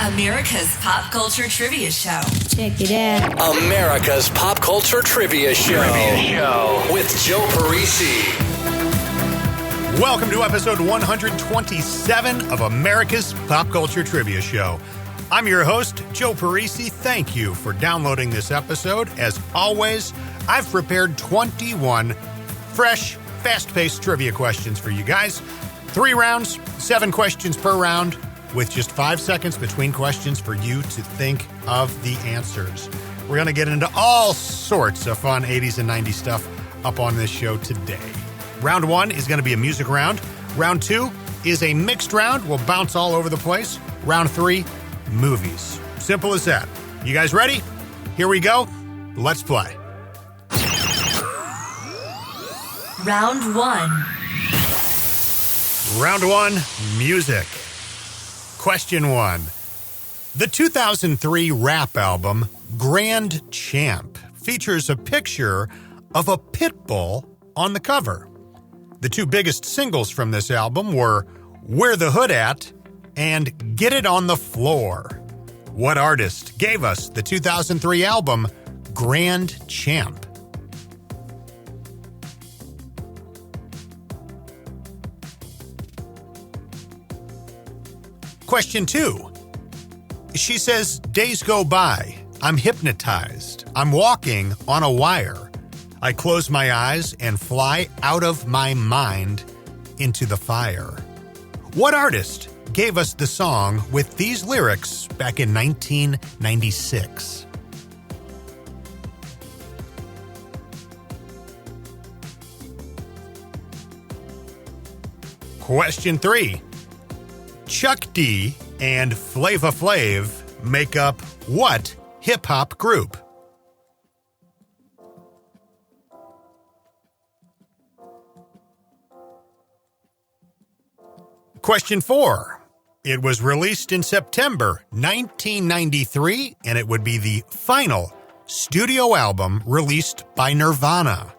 America's Pop Culture Trivia Show. Check it out. America's Pop Culture Trivia Show with Joe Parisi. Welcome to episode 127 of America's Pop Culture Trivia Show. I'm your host, Joe Parisi. Thank you for downloading this episode. As always, I've prepared 21 fresh, fast-paced trivia questions for you guys. 3 rounds, 7 questions per round, with just 5 seconds between questions for you to think of the answers. We're going to get into all sorts of fun 80s and 90s stuff up on this show today. Round 1 is going to be a music round. Round 2 is a mixed round. We'll bounce all over the place. Round 3, movies. Simple as that. You guys ready? Here we go. Let's play. Round 1. Round 1, music. Question 1. The 2003 rap album, Grand Champ, features a picture of a pit bull on the cover. The 2 biggest singles from this album were Where the Hood At and Get It on the Floor. What artist gave us the 2003 album, Grand Champ? Question 2. She says, days go by. I'm hypnotized. I'm walking on a wire. I close my eyes and fly out of my mind into the fire. What artist gave us the song with these lyrics back in 1996? Question 3. Chuck D and Flava Flav make up what hip-hop group? Question 4. It was released in September 1993, and it would be the final studio album released by Nirvana.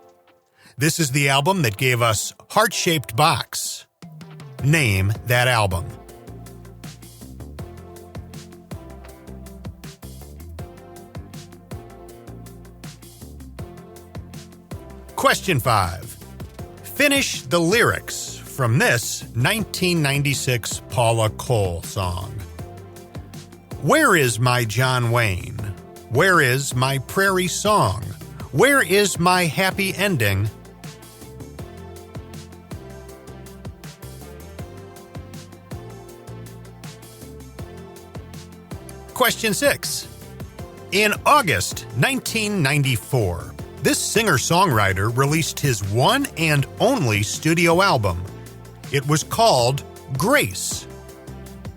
This is the album that gave us Heart-Shaped Box. Name that album. Question 5. Finish the lyrics from this 1996 Paula Cole song. Where is my John Wayne? Where is my prairie song? Where is my happy ending? Question 6. In August 1994, this singer-songwriter released his one and only studio album. It was called Grace.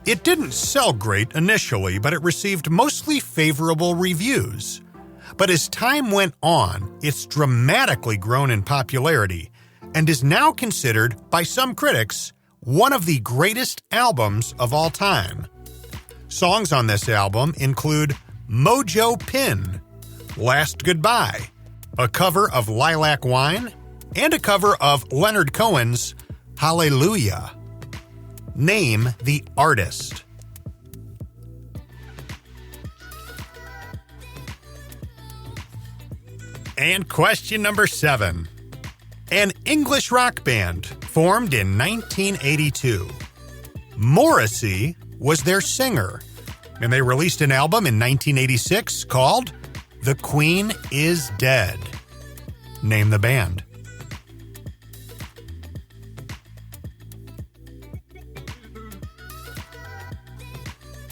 It didn't sell great initially, but it received mostly favorable reviews. But as time went on, it's dramatically grown in popularity and is now considered by some critics one of the greatest albums of all time. Songs on this album include Mojo Pin, Last Goodbye, a cover of Lilac Wine, and a cover of Leonard Cohen's Hallelujah. Name the artist. And question number 7. An English rock band formed in 1982. Morrissey was their singer, and they released an album in 1986 called The Queen is Dead. Name the band.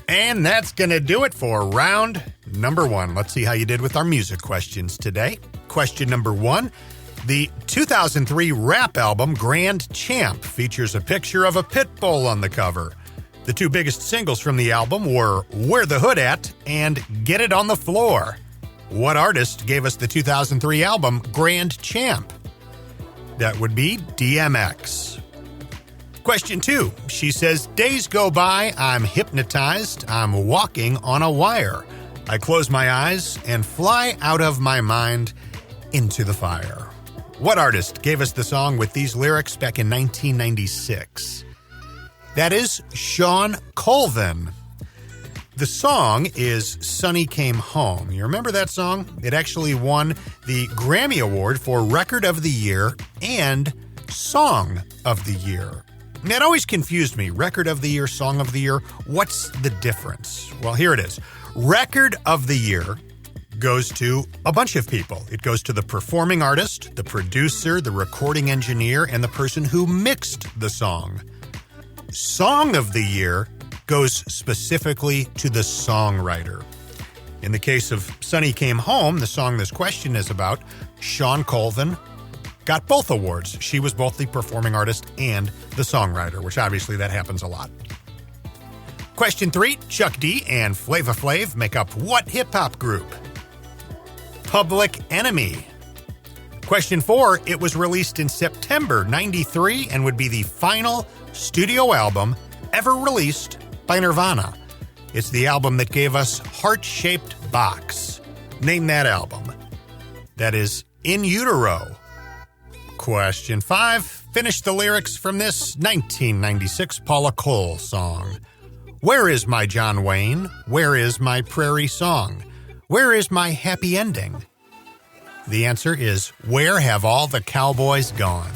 And that's going to do it for round number 1. Let's see how you did with our music questions today. Question number 1. The 2003 rap album Grand Champ features a picture of a pit bull on the cover. The 2 biggest singles from the album were Where the Hood At and Get It on the Floor. What artist gave us the 2003 album Grand Champ? That would be DMX. Question 2. She says, days go by, I'm hypnotized, I'm walking on a wire. I close my eyes and fly out of my mind into the fire. What artist gave us the song with these lyrics back in 1996? That is Shawn Colvin. The song is Sonny Came Home. You remember that song? It actually won the Grammy Award for Record of the Year and Song of the Year. And that always confused me. Record of the Year, Song of the Year. What's the difference? Well, here it is. Record of the Year goes to a bunch of people. It goes to the performing artist, the producer, the recording engineer, and the person who mixed the song. Song of the Year goes specifically to the songwriter. In the case of Sonny Came Home, the song this question is about, Shawn Colvin got both awards. She was both the performing artist and the songwriter, which obviously that happens a lot. Question 3, Chuck D and Flava Flav make up what hip-hop group? Public Enemy. Question 4, it was released in September 93 and would be the final studio album ever released by Nirvana. It's the album that gave us Heart-Shaped Box. Name that album. That is In Utero. Question 5, finish the lyrics from this 1996 Paula Cole song. Where is my John Wayne? Where is my Prairie Song? Where is my happy ending? The answer is, where have all the cowboys gone?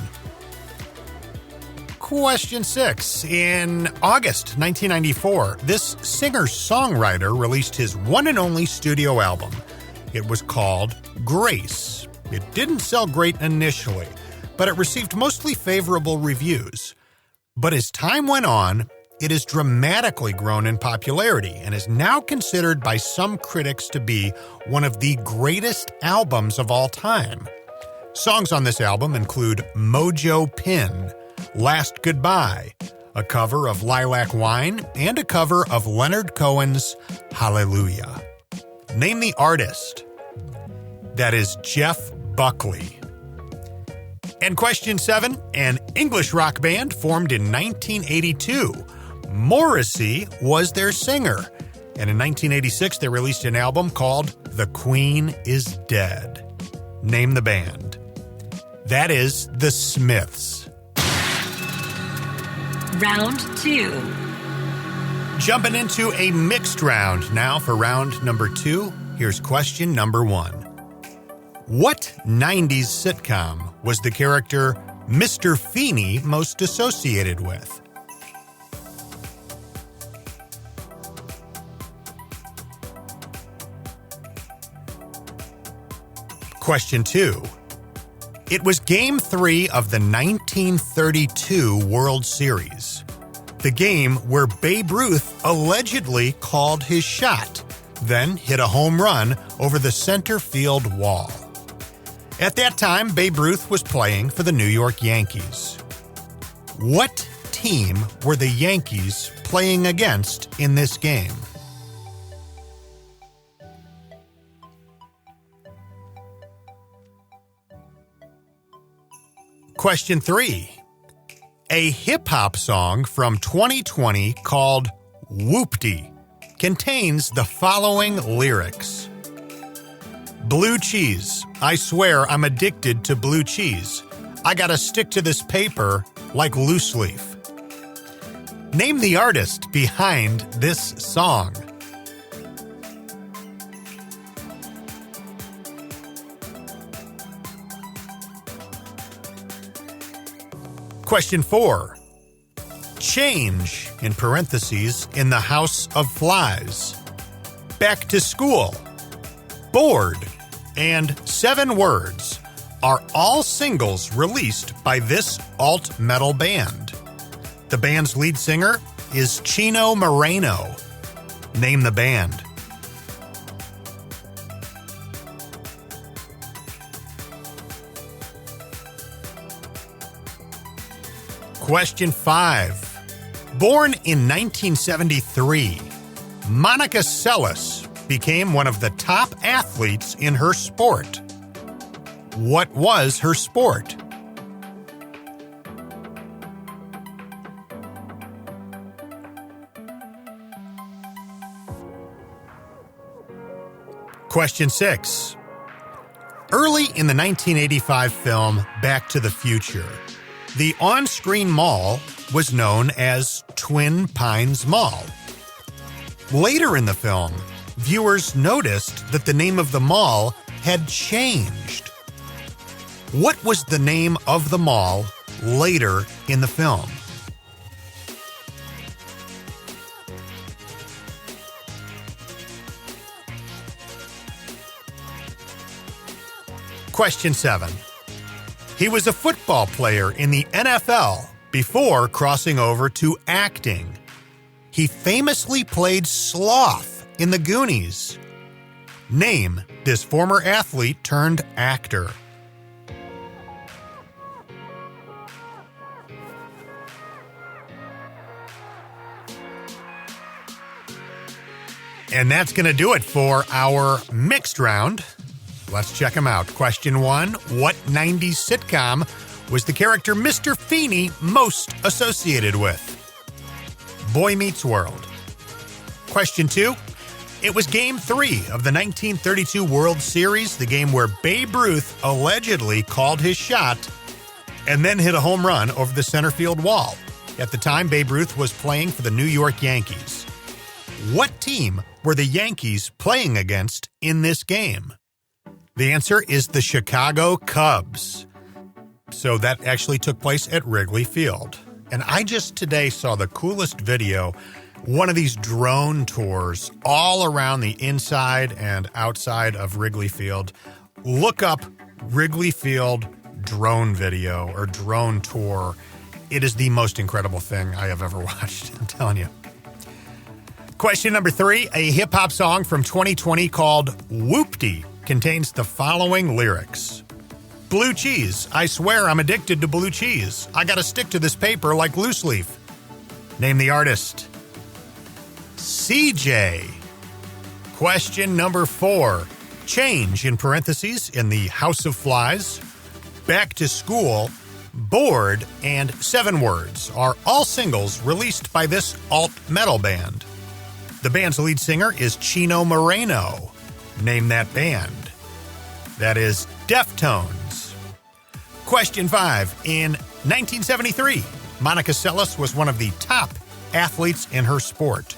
Question 6. In August 1994, this singer-songwriter released his one and only studio album. It was called Grace. It didn't sell great initially, but it received mostly favorable reviews. But as time went on, it has dramatically grown in popularity and is now considered by some critics to be one of the greatest albums of all time. Songs on this album include Mojo Pin, Last Goodbye, a cover of Lilac Wine, and a cover of Leonard Cohen's Hallelujah. Name the artist. That is Jeff Buckley. And question 7, an English rock band formed in 1982. Morrissey was their singer. And in 1986, they released an album called The Queen is Dead. Name the band. That is The Smiths. Round 2. Jumping into a mixed round now for round number 2. Here's question number 1. What 90s sitcom was the character Mr. Feeney most associated with? Question 2. It was Game 3 of the 1932 World Series, the game where Babe Ruth allegedly called his shot, then hit a home run over the center field wall. At that time, Babe Ruth was playing for the New York Yankees. What team were the Yankees playing against in this game? Question 3. A hip-hop song from 2020 called Whoopty contains the following lyrics. Blue cheese. I swear I'm addicted to blue cheese. I gotta stick to this paper like loose leaf. Name the artist behind this song. Question 4. Change, in parentheses, in the House of Flies. Back to School, Bored, and 7 Words are all singles released by this alt-metal band. The band's lead singer is Chino Moreno. Name the band. Question 5. Born in 1973, Monica Seles became one of the top athletes in her sport. What was her sport? Question 6. Early in the 1985 film Back to the Future, the on-screen mall was known as Twin Pines Mall. Later in the film, viewers noticed that the name of the mall had changed. What was the name of the mall later in the film? Question 7. He was a football player in the NFL before crossing over to acting. He famously played Sloth in The Goonies. Name this former athlete turned actor. And that's going to do it for our mixed round. Let's check them out. Question 1, what 90s sitcom was the character Mr. Feeney most associated with? Boy Meets World. Question 2, it was Game 3 of the 1932 World Series, the game where Babe Ruth allegedly called his shot and then hit a home run over the center field wall. At the time, Babe Ruth was playing for the New York Yankees. What team were the Yankees playing against in this game? The answer is the Chicago Cubs. So that actually took place at Wrigley Field. And I just today saw the coolest video, one of these drone tours all around the inside and outside of Wrigley Field. Look up Wrigley Field drone video or drone tour. It is the most incredible thing I have ever watched, I'm telling you. Question number 3, a hip-hop song from 2020 called Whoopty contains the following lyrics. Blue cheese. I swear I'm addicted to blue cheese. I gotta stick to this paper like loose leaf. Name the artist. CJ. Question number 4. Change in parentheses in the House of Flies. Back to School, Bored, and 7 Words are all singles released by this alt-metal band. The band's lead singer is Chino Moreno. Name that band. That is Deftones. Question 5. In 1973, Monica Seles was one of the top athletes in her sport.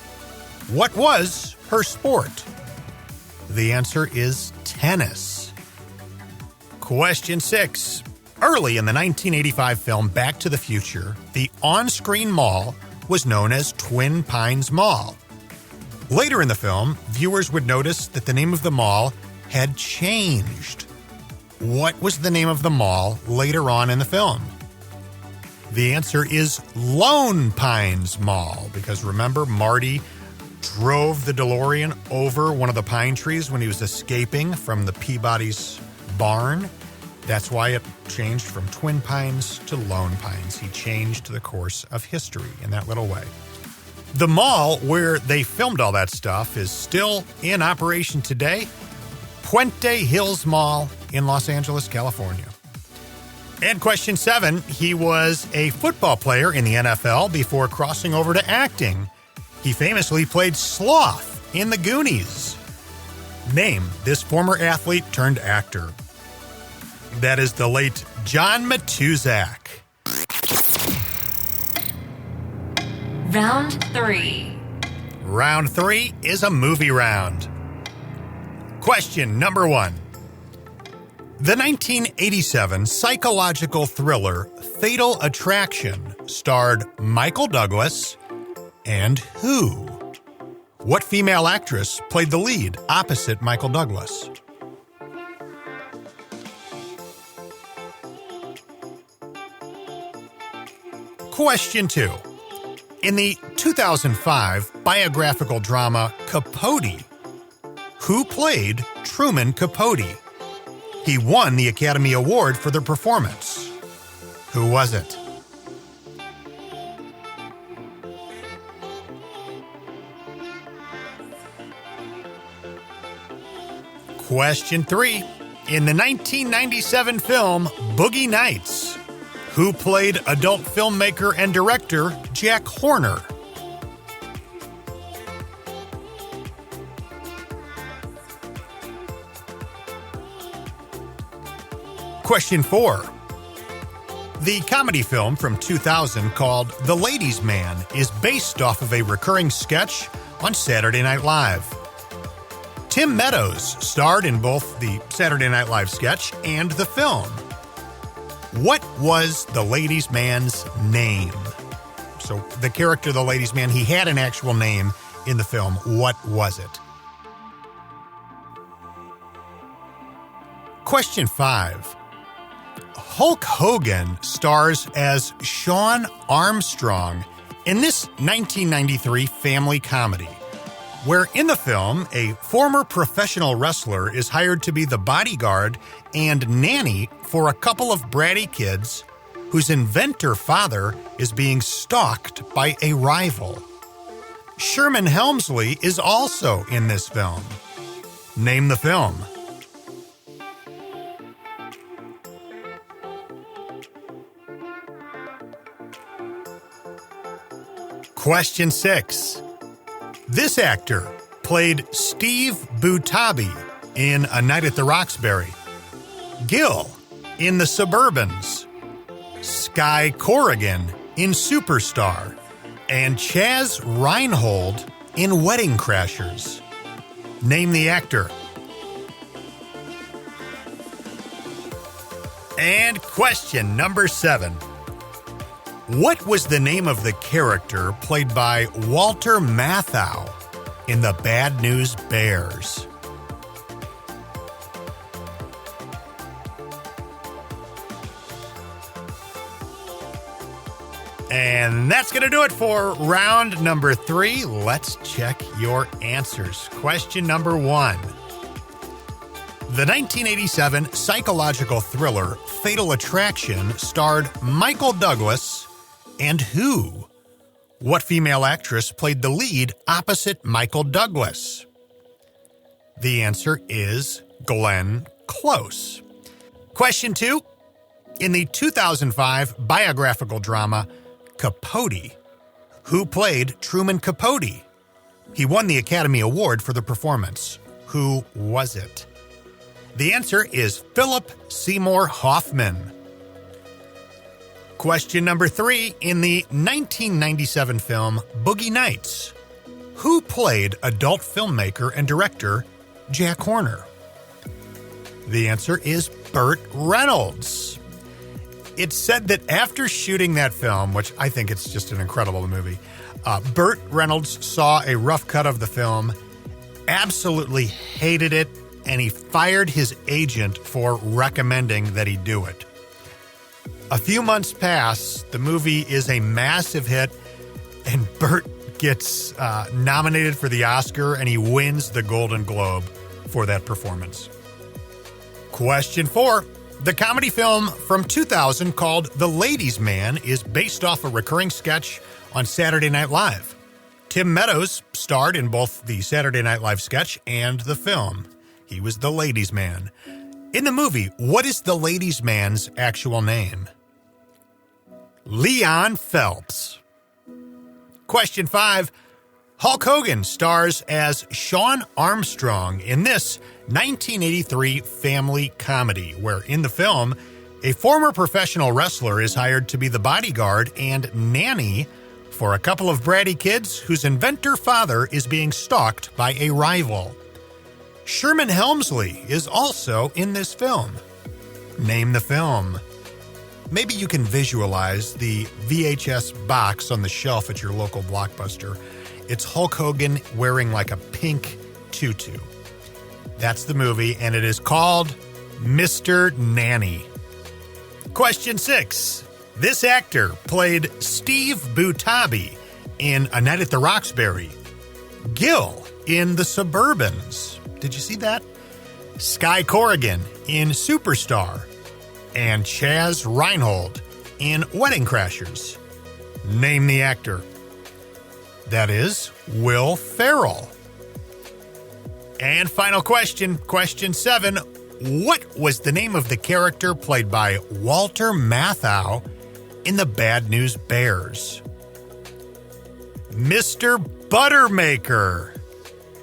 What was her sport? The answer is tennis. Question 6. Early in the 1985 film Back to the Future, the on-screen mall was known as Twin Pines Mall. Later in the film, viewers would notice that the name of the mall had changed. What was the name of the mall later on in the film? The answer is Lone Pines Mall, because remember, Marty drove the DeLorean over one of the pine trees when he was escaping from the Peabody's barn. That's why it changed from Twin Pines to Lone Pines. He changed the course of history in that little way. The mall where they filmed all that stuff is still in operation today, Puente Hills Mall in Los Angeles, California. And question 7, he was a football player in the NFL before crossing over to acting. He famously played Sloth in The Goonies. Name this former athlete turned actor. That is the late John Matuszak. Round 3. Round 3 is a movie round. Question number 1. The 1987 psychological thriller Fatal Attraction starred Michael Douglas and who? What female actress played the lead opposite Michael Douglas? Question 2. In the 2005 biographical drama Capote, who played Truman Capote? He won the Academy Award for their performance. Who was it? Question 3. In the 1997 film Boogie Nights, who played adult filmmaker and director Jack Horner? Question 4. The comedy film from 2000 called The Ladies' Man is based off of a recurring sketch on Saturday Night Live. Tim Meadows starred in both the Saturday Night Live sketch and the film. What was the ladies' man's name? So the character, the ladies' man, he had an actual name in the film. What was it? Question 5. Hulk Hogan stars as Sean Armstrong in this 1993 family comedy, where in the film, a former professional wrestler is hired to be the bodyguard and nanny for a couple of bratty kids whose inventor father is being stalked by a rival. Sherman Hemsley is also in this film. Name the film. Question 6. This actor played Steve Butabi in A Night at the Roxbury, Gil in The Suburbans, Sky Corrigan in Superstar, and Chaz Reinhold in Wedding Crashers. Name the actor. And question number 7. What was the name of the character played by Walter Matthau in The Bad News Bears? And that's going to do it for round number 3. Let's check your answers. Question number 1. The 1987 psychological thriller Fatal Attraction starred Michael Douglas and who? What female actress played the lead opposite Michael Douglas? The answer is Glenn Close. Question 2. In the 2005 biographical drama Capote, who played Truman Capote? He won the Academy Award for the performance. Who was it? The answer is Philip Seymour Hoffman. Question number 3. In the 1997 film Boogie Nights, who played adult filmmaker and director Jack Horner? The answer is Burt Reynolds. It's said that after shooting that film, which I think it's just an incredible movie, Burt Reynolds saw a rough cut of the film, absolutely hated it, and he fired his agent for recommending that he do it. A few months pass, the movie is a massive hit, and Burt gets nominated for the Oscar, and he wins the Golden Globe for that performance. Question 4. The comedy film from 2000 called The Ladies' Man is based off a recurring sketch on Saturday Night Live. Tim Meadows starred in both the Saturday Night Live sketch and the film. He was the ladies' man. In the movie, what is the ladies' man's actual name? Leon Phelps. Question 5. Hulk Hogan stars as Sean Armstrong in this 1983 family comedy, where in the film, a former professional wrestler is hired to be the bodyguard and nanny for a couple of bratty kids whose inventor father is being stalked by a rival. Sherman Hemsley is also in this film. Name the film. Maybe you can visualize the VHS box on the shelf at your local Blockbuster. It's Hulk Hogan wearing like a pink tutu. That's the movie, and it is called Mr. Nanny. Question 6. This actor played Steve Butabi in A Night at the Roxbury, Gil in The Suburbans. Did you see that? Sky Corrigan in Superstar, and Chaz Reinhold in Wedding Crashers. Name the actor. That is Will Ferrell. And final question, question 7. What was the name of the character played by Walter Matthau in The Bad News Bears? Mr. Buttermaker.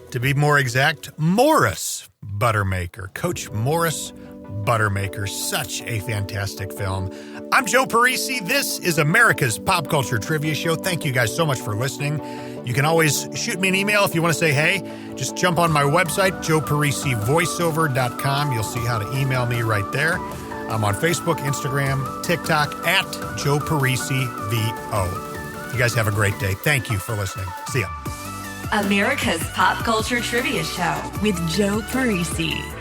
To be more exact, Morris Buttermaker. Coach Morris Buttermaker. Such a fantastic film. I'm Joe Parisi. This is America's Pop Culture Trivia Show. Thank you guys so much for listening. You can always shoot me an email if you want to say hey. Just jump on my website, joeparisivoiceover.com. You'll see how to email me right there. I'm on Facebook, Instagram, TikTok, at Joe Parisi VO. You guys have a great day. Thank you for listening. See ya. America's Pop Culture Trivia Show with Joe Parisi.